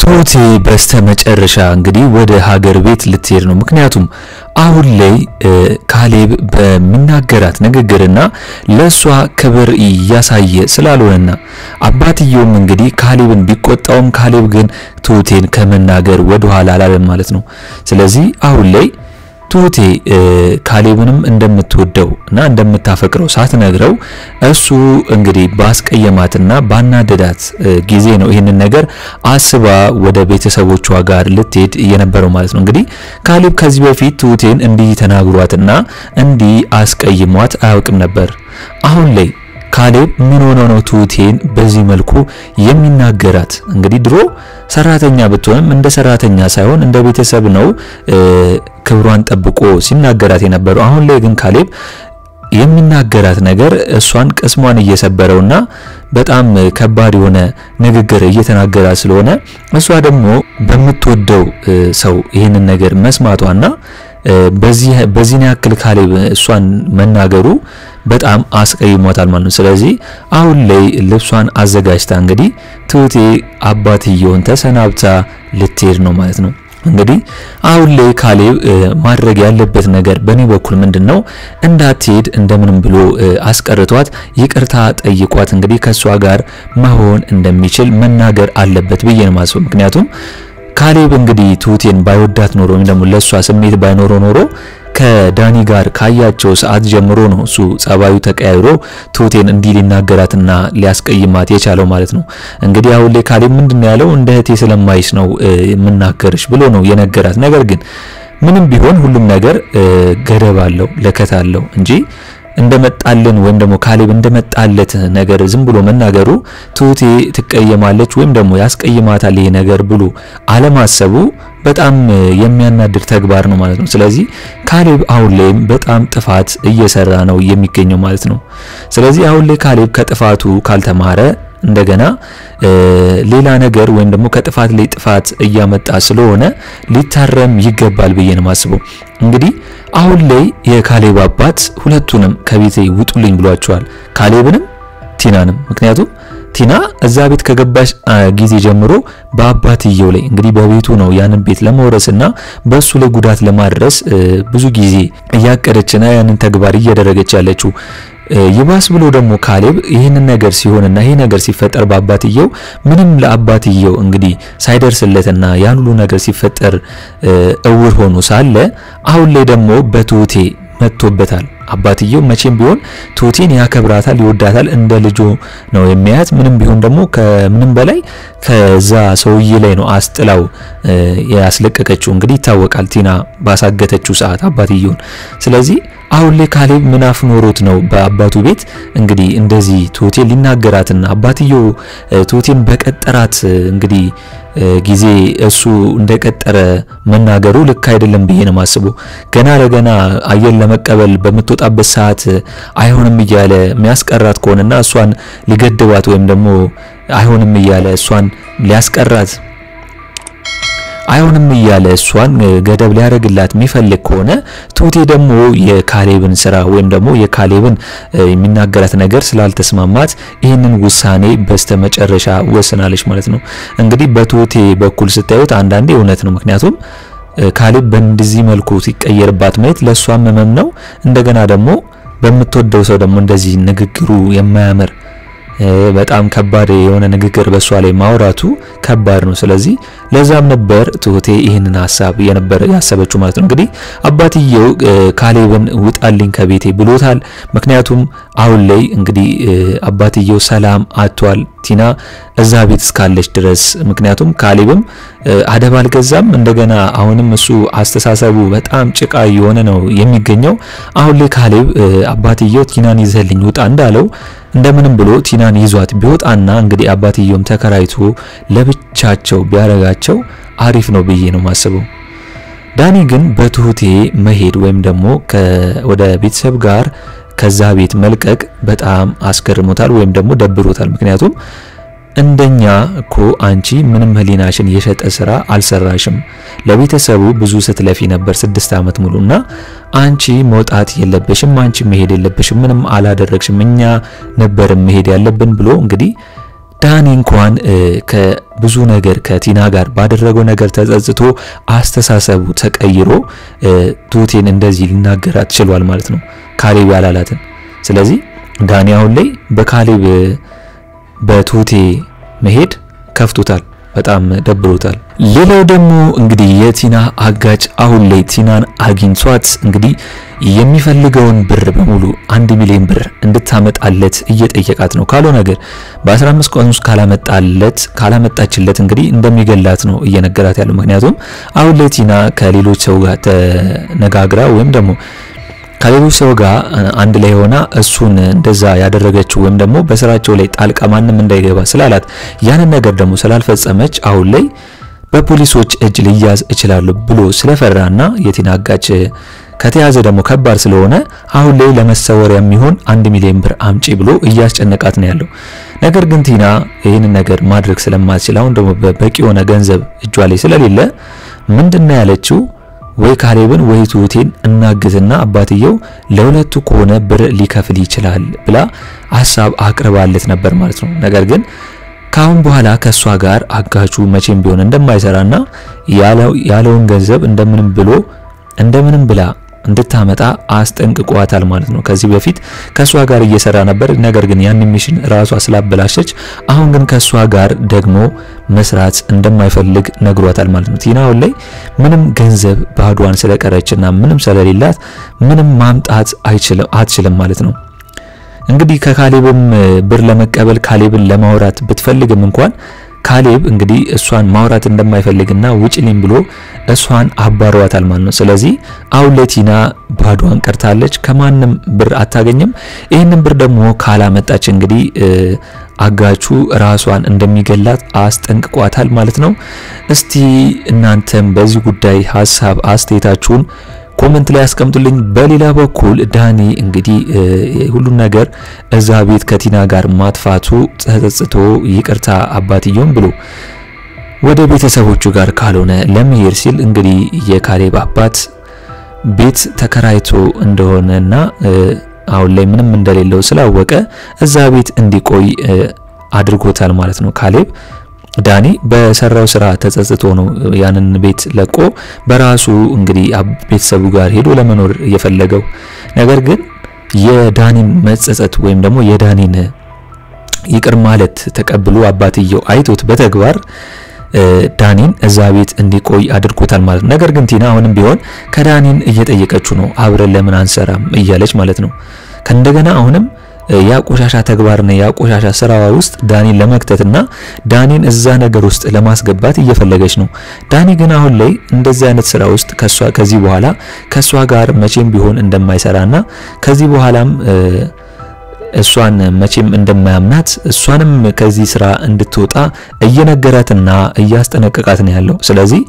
ቱቲ በስተመጨረሻ እንግዲህ ወደ ሀገር ቤት ልትሄድ ነው። ምክንያቱም አሁን ላይ ካሌብ በሚናገራት ንግግርና ለሷ ክብር ያሳየ ስላልሆነና አባትየውም እንግዲህ ካሌብን ቢቆጣውም ካሌብ ግን ቱቲን ከመናገር ወደ ኋላ አላለም ማለት ነው። ስለዚህ አሁን ላይ ቱቲ ካሌብንም እንደምትወደውና እንደምታፈቅረው ሳትነግረው እሱ እንግዲህ ባስቀየማትና ባናደዳት ጊዜ ነው ይሄንን ነገር አስባ ወደ ቤተሰቦቿ ጋር ልትሄድ የነበረው ማለት ነው። እንግዲህ ካሌብ ከዚህ በፊት ቱቲን እንዲህ ተናግሯትና እንዲህ አስቀይሟት አያውቅም ነበር። አሁን ላይ ካሌብ ምን ሆኖ ነው ቱቲን በዚህ መልኩ የሚናገራት? እንግዲህ ድሮ ሰራተኛ ብትሆንም እንደ ሰራተኛ ሳይሆን እንደ ቤተሰብ ነው ክብሯን ጠብቆ ሲናገራት የነበረው። አሁን ላይ ግን ካሌብ የሚናገራት ነገር እሷን ቅስሟን እየሰበረውና በጣም ከባድ የሆነ ንግግር እየተናገራት ስለሆነ እሷ ደግሞ በምትወደው ሰው ይሄንን ነገር መስማቷና በዚህ ያክል ካሌብ እሷን መናገሩ በጣም አስቀይሟታል ማለት ነው። ስለዚህ አሁን ላይ ልብሷን አዘጋጅታ እንግዲህ ቱቲ አባትየውን ተሰናብታ ልትሄድ ነው ማለት ነው። እንግዲህ አሁን ላይ ካሌብ ማድረግ ያለበት ነገር በኔ በኩል ምንድነው እንዳትሄድ እንደምንም ብሎ አስቀርቷት ይቅርታ ጠይቋት እንግዲህ ከሷ ጋር መሆን እንደሚችል መናገር አለበት ብዬ ነው ማስበው። ምክንያቱም ካሌብ እንግዲህ ቱቲን ባይወዳት ኖሮ ወይ ደግሞ ለሷ ስሜት ባይኖረው ኖሮ ከዳኒ ጋር ካያቸው ሰዓት ጀምሮ ነው እሱ ጸባዩ ተቀያይሮ ቱቲን እንዲህ ሊናገራትና ሊያስቀይማት የቻለው ማለት ነው። እንግዲህ አሁን ላይ ካሌብ ምንድነው ያለው እንደ እህቴ ስለማይሽ ነው የምናከርሽ ብሎ ነው የነገራት። ነገር ግን ምንም ቢሆን ሁሉም ነገር ገደብ አለው ለከት አለው እንጂ እንደመጣልን ወይም ደግሞ ካሌብ እንደመጣለት ነገር ዝም ብሎ መናገሩ ቱቲ ትቀየማለች ወይም ደግሞ ያስቀይማታል ይሄ ነገር ብሎ አለማሰቡ በጣም የሚያናድር ተግባር ነው ማለት ነው። ስለዚህ ካሌብ አሁን ላይ በጣም ጥፋት እየሰራ ነው የሚገኘው ማለት ነው። ስለዚህ አሁን ላይ ካሌብ ከጥፋቱ ካልተማረ እንደገና ሌላ ነገር ወይም ደግሞ ከጥፋት ላይ ጥፋት እያመጣ ስለሆነ ሊታረም ይገባል ብዬ ነው ማስበው። እንግዲህ አሁን ላይ የካሌብ አባት ሁለቱንም ከቤቴ ውጡልኝ ብሏቸዋል፣ ካሌብንም ቲናንም። ምክንያቱም ቲና እዛ ቤት ከገባሽ ጊዜ ጀምሮ በአባትየው ላይ እንግዲህ በቤቱ ነው ያንን ቤት ለመወረስና በሱ ላይ ጉዳት ለማድረስ ብዙ ጊዜ እያቀደችና ያንን ተግባር እያደረገች ያለችው። ይባስ ብሎ ደግሞ ካሌብ ይሄንን ነገር ሲሆንና ይሄ ነገር ሲፈጠር በአባትየው ምንም ለአባትየው እንግዲህ ሳይደርስለትና ያን ሁሉ ነገር ሲፈጠር እውር ሆኖ ሳለ አሁን ላይ ደግሞ በቱቲ መጥቶበታል። አባትየው መቼም ቢሆን ቱቲን ያከብራታል ይወዳታል እንደ ልጁ ነው የሚያያት። ምንም ቢሆን ደግሞ ከምንም በላይ ከዛ ሰውዬ ላይ ነው አስጥላው ያስለቀቀችው እንግዲህ ይታወቃል ቲና ባሳገተችው ሰዓት አባትየውን። ስለዚህ አሁን ላይ ካሌብ ምናፍ ኖሮት ነው በአባቱ ቤት እንግዲህ እንደዚህ ቱቲን ሊናገራትና አባትየው ቱቲን በቀጠራት እንግዲህ ጊዜ እሱ እንደቀጠረ መናገሩ ልክ አይደለም ብዬ ነው ማስበው። ገና ለገና አየን ለመቀበል በመተጣበት ሰዓት አይሆንም እያለ የሚያስቀራት ከሆነና እሷን ሊገድባት ወይም ደግሞ አይሆንም እያለ እሷን ሊያስቀራት አይሆንም እያለ እሷን ገደብ ሊያረግላት የሚፈልግ ከሆነ ቱቲ ደግሞ የካሌብን ስራ ወይም ደግሞ የካሌብን የሚናገራት ነገር ስላልተስማማት ይሄንን ውሳኔ በስተመጨረሻ ወስናለች ማለት ነው። እንግዲህ በቱቲ በኩል ስታዩት አንዳንዴ እውነት ነው። ምክንያቱም ካሌብ በእንደዚህ መልኩ ሲቀየርባት ማየት ለሷም መመም ነው። እንደገና ደግሞ በመተወደው ሰው ደግሞ እንደዚህ ንግግሩ የማያምር በጣም ከባድ የሆነ ንግግር በሷ ላይ ማውራቱ ከባድ ነው። ስለዚህ ለዛም ነበር ቱቲ ይሄንን ሐሳብ የነበር ያሰበችው ማለት ነው። እንግዲህ አባትየው ካሌብን ውጣልኝ ከቤቴ ብሎታል። ምክንያቱም አሁን ላይ እንግዲህ አባትየው ሰላም አጥቷል ቲና እዛ ቤት እስካለች ድረስ። ምክንያቱም ካሌብም አደብ አልገዛም እንደገና አሁንም እሱ አስተሳሰቡ በጣም ጭቃ የሆነ ነው የሚገኘው። አሁን ላይ ካሌብ አባትየው ቲናን ይዘልኝ ውጣ እንዳለው እንደምንም ብሎ ቲናን ይዟት ቢወጣና እንግዲህ አባትየውም ተከራይቶ ለብቻቸው ቢያረጋቸው አሪፍ ነው ብዬ ነው ማስበው። ዳኒ ግን በቱቲ መሄድ ወይም ደግሞ ወደ ቤተሰብ ጋር ከዛ ቤት መልቀቅ በጣም አስገርሞታል ወይም ደግሞ ደብሮታል። ምክንያቱም እንደኛ እኮ አንቺ ምንም ህሊናሽን የሸጠ ስራ አልሰራሽም፣ ለቤተሰቡ ብዙ ስትለፊ ነበር 6 አመት ሙሉና አንቺ መውጣት የለበሽም፣ አንቺ መሄድ የለበሽም፣ ምንም አላደረግሽም፣ እኛ ነበር መሄድ ያለብን ብሎ እንግዲህ ዳኒ እንኳን ከብዙ ነገር ከቲና ጋር ባደረገው ነገር ተጸጽቶ አስተሳሰቡ ተቀይሮ ትሁቴን እንደዚህ ሊናገራት ችሏል ማለት ነው ካሌብ ያላላትን። ስለዚህ ዳኒ አሁን ላይ በካሌብ በትሁቴ መሄድ ከፍቶታል፣ በጣም ደብሮታል። ሌላው ደግሞ እንግዲህ የቲና አጋጭ አሁን ላይ ቲናን አግኝቷት እንግዲህ የሚፈልገውን ብር በሙሉ 1 ሚሊዮን ብር እንድታመጣለት እየጠየቃት ነው። ካልሆነ ነገር በ15 ቀን ውስጥ ካላመጣችለት እንግዲህ እንደሚገላት ነው እየነገራት ያለው። ምክንያቱም አሁን ላይ ቲና ከሌሎች ሰው ጋር ተነጋግራ ወይም ደግሞ ከሌሎች ሰው ጋር አንድ ላይ ሆና እሱን እንደዛ ያደረገችው ወይም ደግሞ በስራቸው ላይ ጣልቃ ማንም እንዳይገባ ስላላት ያንን ነገር ደግሞ ስላልፈጸመች አሁን ላይ በፖሊሶች እጅ ሊያዝ ይችላል ብሎ ስለፈራና የቲና አጋጭ ከተያዘ ደግሞ ከባድ ስለሆነ አሁን ላይ ለመሰወሪያ የሚሆን 1 ሚሊዮን ብር አምጪ ብሎ እያስጨነቃት ነው ያለው። ነገር ግን ቲና ይሄን ነገር ማድረግ ስለማትችል አሁን ደግሞ በቂ የሆነ ገንዘብ እጇ ላይ ስለሌለ ምንድነው ያለችው? ወይ ካሌብን ወይ ትሁቴን እናግዝና አባትየው ለሁለቱ ከሆነ ብር ሊከፍል ይችላል ብላ ሐሳብ አቅርባለት ነበር ማለት ነው። ነገር ግን ካሁን በኋላ ከሷ ጋር አጋቹ መቼም ቢሆን እንደማይሰራና ያለውን ገንዘብ እንደምንም ብላ እንድታመጣ አስጠንቅቋታል ማለት ነው። ከዚህ በፊት ከሷ ጋር እየሰራ ነበር፣ ነገር ግን ያን ሚሽን ራሷ ስላበላሸች አሁን ግን ከሷ ጋር ደግሞ መስራት እንደማይፈልግ ነግሯታል ማለት ነው። ቲና አሁን ላይ ምንም ገንዘብ ባዷን ስለቀረችና ምንም ስለሌላት ምንም ማምጣት አትችልም ማለት ነው። እንግዲህ ከካሌብም ብር ለመቀበል ካሌብን ለማውራት ብትፈልግም እንኳን ካሌብ እንግዲህ እሷን ማውራት እንደማይፈልግና ውጪልኝ ብሎ እሷን አባሯታል ማለት ነው። ስለዚህ አሁን ለቲና ባዷን ቀርታለች፣ ከማንም ብር አታገኝም። ይሄንን ብር ደግሞ ካላመጣች እንግዲህ አጋቹ ራሷን እንደሚገላት አስጠንቅቋታል ማለት ነው። እስቲ እናንተም በዚህ ጉዳይ ሐሳብ አስተያየታችሁን ኮሜንት ላይ አስቀምጡልኝ። በሌላ በኩል ዳኒ እንግዲህ ሁሉ ነገር እዛ ቤት ከቲና ጋር ማጥፋቱ ተጸጽቶ ይቅርታ አባትየውን ብሎ ወደ ቤተሰቦቹ ጋር ካልሆነ ለመሄድ ሲል እንግዲህ የካሌብ አባት ቤት ተከራይቶ እንደሆነና አሁን ላይ ምንም እንደሌለው ስላወቀ እዛ ቤት እንዲቆይ አድርጎታል ማለት ነው። ካሌብ ዳኒ በሰራው ስራ ተጸጽቶ ነው ያንን ቤት ለቆ በራሱ እንግዲህ ቤተሰቡ ጋር ሄዶ ለመኖር እየፈለገው። ነገር ግን የዳኒን መጸጸት ወይም ደግሞ የዳኒን ይቅር ማለት ተቀብሎ አባትየው አይቶት በተግባር ዳኒን እዛ ቤት እንዲቆይ አድርጎታል ማለት ነው። ነገር ግን ቲና አሁንም ቢሆን ከዳኒን እየጠየቀችው ነው፣ አብረን ለምን አንሰራም እያለች ማለት ነው። ከእንደገና አሁንም ያ ቆሻሻ ተግባርና ያ ቆሻሻ ስራዋ ውስጥ ዳኒን ለመክተትና ዳኒን እዛ ነገር ውስጥ ለማስገባት እየፈለገች ነው። ዳኒ ግን አሁን ላይ እንደዚህ አይነት ስራ ውስጥ ከዚህ በኋላ ከሷ ጋር መቼም ቢሆን እንደማይሰራና ከዚህ በኋላም እሷን መቼም እንደማያምናት እሷንም ከዚህ ስራ እንድትወጣ እየነገራትና እያስጠነቀቃት ነው ያለው። ስለዚህ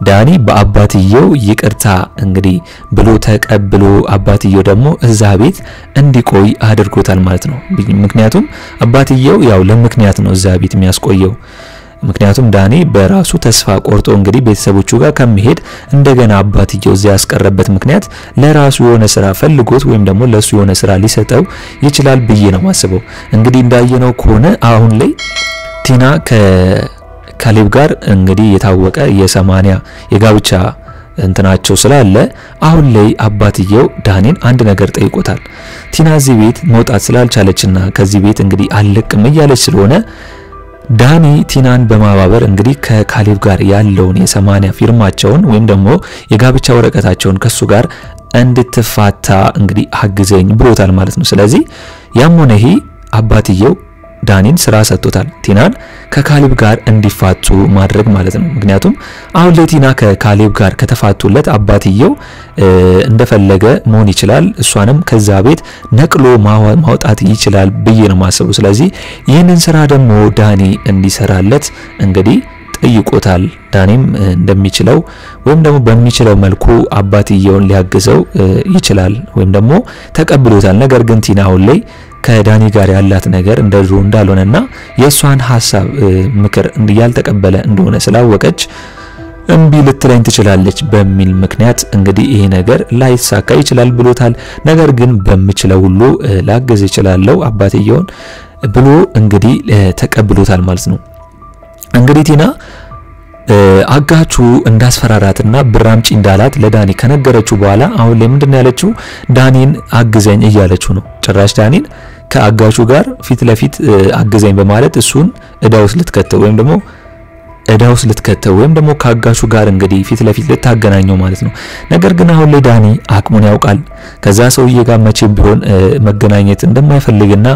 ዳኒ በአባትየው ይቅርታ እንግዲህ ብሎ ተቀብሎ አባትየው ደግሞ እዛ ቤት እንዲቆይ አድርጎታል ማለት ነው። ምክንያቱም አባትየው ያው ለምክንያት ነው እዛ ቤት የሚያስቆየው። ምክንያቱም ዳኒ በራሱ ተስፋ ቆርጦ እንግዲህ ቤተሰቦቹ ጋር ከመሄድ እንደገና አባትየው እዚያ ያስቀረበት ምክንያት ለራሱ የሆነ ስራ ፈልጎት ወይም ደግሞ ለሱ የሆነ ስራ ሊሰጠው ይችላል ብዬ ነው ማስበው። እንግዲህ እንዳየነው ከሆነ አሁን ላይ ቲና ከካሌብ ጋር እንግዲህ የታወቀ የ80 የጋብቻ እንትናቸው ስላለ አሁን ላይ አባትየው ዳኒን አንድ ነገር ጠይቆታል። ቲና እዚህ ቤት መውጣት ስላልቻለችና ከዚህ ቤት እንግዲህ አልለቅም እያለች ስለሆነ ዳኒ ቲናን በማባበር እንግዲህ ከካሌብ ጋር ያለውን የ80 ፊርማቸውን ወይም ደግሞ የጋብቻ ወረቀታቸውን ከሱ ጋር እንድትፋታ እንግዲህ አግዘኝ ብሎታል ማለት ነው። ስለዚህ ያም ሆነ ይሄ አባትየው ዳኒን ስራ ሰጥቶታል፣ ቲናን ከካሌብ ጋር እንዲፋቱ ማድረግ ማለት ነው። ምክንያቱም አሁን ለቲና ከካሌብ ጋር ከተፋቱለት አባትየው እንደፈለገ መሆን ይችላል፣ እሷንም ከዛ ቤት ነቅሎ ማውጣት ይችላል ብዬ ነው ማሰቡ። ስለዚህ ይህንን ስራ ደግሞ ዳኒ እንዲሰራለት እንግዲህ ጠይቆታል። ዳኒም እንደሚችለው ወይም ደግሞ በሚችለው መልኩ አባትየውን ሊያግዘው ይችላል ወይም ደግሞ ተቀብሎታል። ነገር ግን ቲና አሁን ላይ ከዳኒ ጋር ያላት ነገር እንደድሮ እንዳልሆነና የሷን ሐሳብ ምክር ያልተቀበለ እንደሆነ ስላወቀች እንቢ ልትለኝ ትችላለች በሚል ምክንያት እንግዲህ ይሄ ነገር ላይሳካ ይችላል ብሎታል። ነገር ግን በሚችለው ሁሉ ላገዝ ይችላል አባትየውን ብሎ እንግዲህ ተቀብሎታል ማለት ነው። እንግዲህ ቲና አጋቹ እንዳስፈራራትና ብራምጪ እንዳላት ለዳኒ ከነገረችው በኋላ አሁን ላይ ምንድነው ያለችው? ዳኒን አግዘኝ እያለችው ነው። ጭራሽ ዳኒን ከአጋቹ ጋር ፊት ለፊት አግዘኝ በማለት እሱን እዳውስ ልትከተው ወይም ደግሞ ከአጋቹ ጋር እንግዲህ ፊት ለፊት ልታገናኘው ማለት ነው። ነገር ግን አሁን ላይ ዳኒ አቅሙን ያውቃል። ከዛ ሰውዬ ጋር መቼም ቢሆን መገናኘት እንደማይፈልግና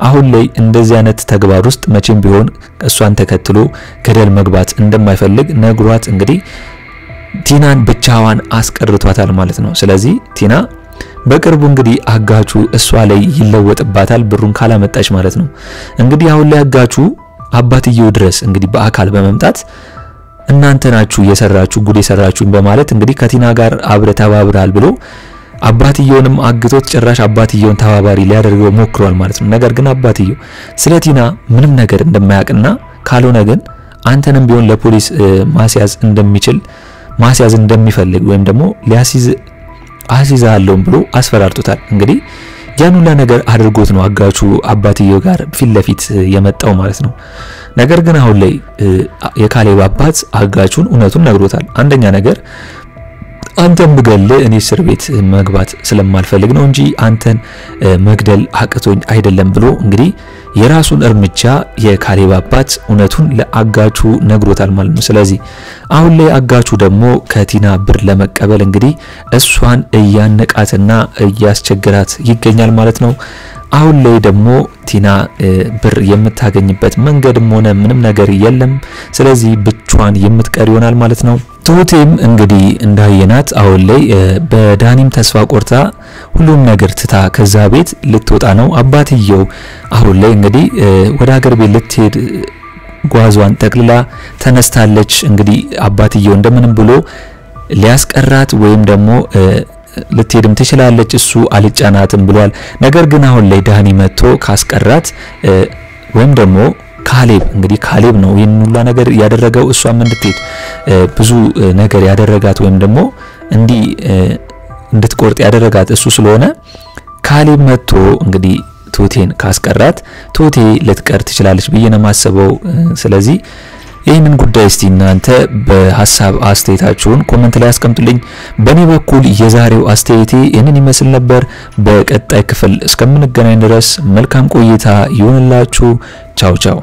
አሁን ላይ እንደዚህ አይነት ተግባር ውስጥ መቼም ቢሆን እሷን ተከትሎ ገደል መግባት እንደማይፈልግ ነግሯት እንግዲህ ቲናን ብቻዋን አስቀርቷታል ማለት ነው። ስለዚህ ቲና በቅርቡ እንግዲህ አጋቹ እሷ ላይ ይለወጥባታል ብሩን ካላመጣች ማለት ነው። እንግዲህ አሁን ላይ አጋቹ አባትየው ድረስ እንግዲህ በአካል በመምጣት እናንተ ናችሁ የሰራችሁ ጉድ የሰራችሁን በማለት እንግዲህ ከቲና ጋር አብረ ተባብራል ብሎ አባትየውንም አግቶት ጭራሽ አባትየውን ተባባሪ ሊያደርገው ሞክሯል ማለት ነው። ነገር ግን አባትየው ስለ ቲና ምንም ነገር እንደማያውቅና ካልሆነ ግን አንተንም ቢሆን ለፖሊስ ማስያዝ እንደሚፈልግ ወይም ደግሞ አስይዛለሁ ብሎ አስፈራርቶታል። እንግዲህ ያን ሁሉ ነገር አድርጎት ነው አጋቹ አባትየው ጋር ፊት ለፊት የመጣው ማለት ነው። ነገር ግን አሁን ላይ የካሌብ አባት አጋቹን እውነቱን ነግሮታል። አንደኛ ነገር አንተን ብገል እኔ እስር ቤት መግባት ስለማልፈልግ ነው እንጂ አንተን መግደል አቅቶኝ አይደለም ብሎ እንግዲህ የራሱን እርምጃ የካሌብ አባት እውነቱን ለአጋቹ ነግሮታል ማለት ነው። ስለዚህ አሁን ላይ አጋቹ ደግሞ ከቲና ብር ለመቀበል እንግዲህ እሷን እያነቃትና እያስቸገራት ይገኛል ማለት ነው። አሁን ላይ ደግሞ ቲና ብር የምታገኝበት መንገድም ሆነ ምንም ነገር የለም። ስለዚህ ብቻዋን የምትቀር ይሆናል ማለት ነው። ትሁቴም እንግዲህ እንዳየናት አሁን ላይ በዳኒም ተስፋ ቆርታ ሁሉም ነገር ትታ ከዛ ቤት ልትወጣ ነው። አባትየው አሁን ላይ እንግዲህ ወደ ሀገር ቤት ልትሄድ ጓዟን ጠቅልላ ተነስታለች። እንግዲህ አባትየው እንደምንም ብሎ ሊያስቀራት ወይም ደግሞ ልትሄድም ትችላለች እሱ አልጫናትም ብሏል። ነገር ግን አሁን ላይ ዳኒ መጥቶ ካስቀራት ወይም ደግሞ ካሌብ ነው ይሄን ሁሉ ነገር ያደረገው እሷም እንድትሄድ ብዙ ነገር ያደረጋት ወይም ደግሞ እንድትቆርጥ ያደረጋት እሱ ስለሆነ ካሌብ መጥቶ እንግዲህ ትሁቴን ካስቀራት ትሁቴ ልትቀር ትችላለች ብዬ ነው ማሰበው። ስለዚህ ይህንን ጉዳይ እስቲ እናንተ በሐሳብ አስተያየታችሁን ኮሜንት ላይ አስቀምጡልኝ። በእኔ በኩል የዛሬው አስተያየቴ ይህንን ይመስል ነበር። በቀጣይ ክፍል እስከምንገናኝ ድረስ መልካም ቆይታ ይሁንላችሁ። ቻው ቻው።